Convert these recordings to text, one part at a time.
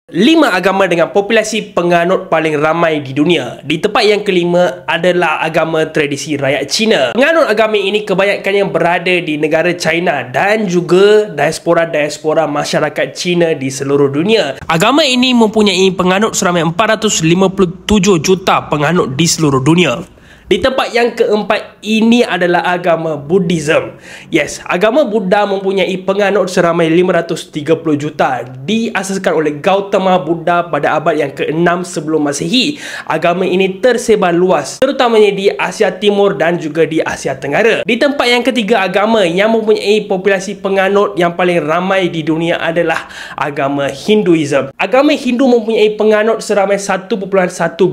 5 agama dengan populasi penganut paling ramai di dunia. Di tempat yang kelima adalah agama tradisi rakyat Cina. Penganut agama ini kebanyakannya berada di negara China dan juga diaspora masyarakat Cina di seluruh dunia. Agama ini mempunyai penganut seramai 457 juta penganut di seluruh dunia. Di tempat yang keempat ini adalah agama Buddhism. Yes, agama Buddha mempunyai penganut seramai 530 juta. Diasaskan oleh Gautama Buddha pada abad yang ke-6 sebelum Masehi. Agama ini tersebar luas, terutamanya di Asia Timur dan juga di Asia Tenggara. Di tempat yang ketiga, agama yang mempunyai populasi penganut yang paling ramai di dunia adalah agama Hinduism. Agama Hindu mempunyai penganut seramai 1.1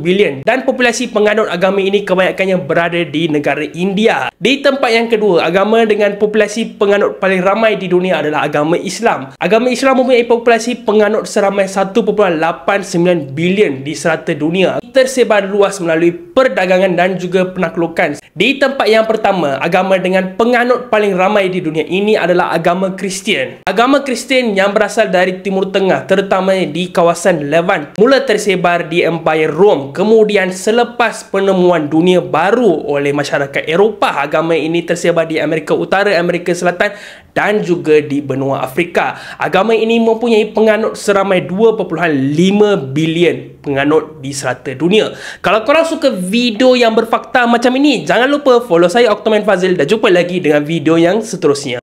bilion dan populasi penganut agama ini kebanyakan yang berada di negara India. Di tempat yang kedua, agama dengan populasi penganut paling ramai di dunia adalah agama Islam. Agama Islam mempunyai populasi penganut seramai 1.89 bilion di serata dunia. Tersebar luas melalui perdagangan dan juga penaklukan. Di tempat yang pertama, agama dengan penganut paling ramai di dunia ini adalah agama Kristian. Agama Kristian yang berasal dari Timur Tengah, terutamanya di kawasan Levant, mula tersebar di Empire Rome. Kemudian selepas penemuan dunia baru oleh masyarakat Eropah, agama ini tersebar di Amerika Utara, Amerika Selatan dan juga di benua Afrika. Agama ini mempunyai penganut seramai 2.5 bilion penganut di serata dunia. Kalau korang suka video yang berfakta macam ini, jangan lupa follow saya Octoman Fazil dan jumpa lagi dengan video yang seterusnya.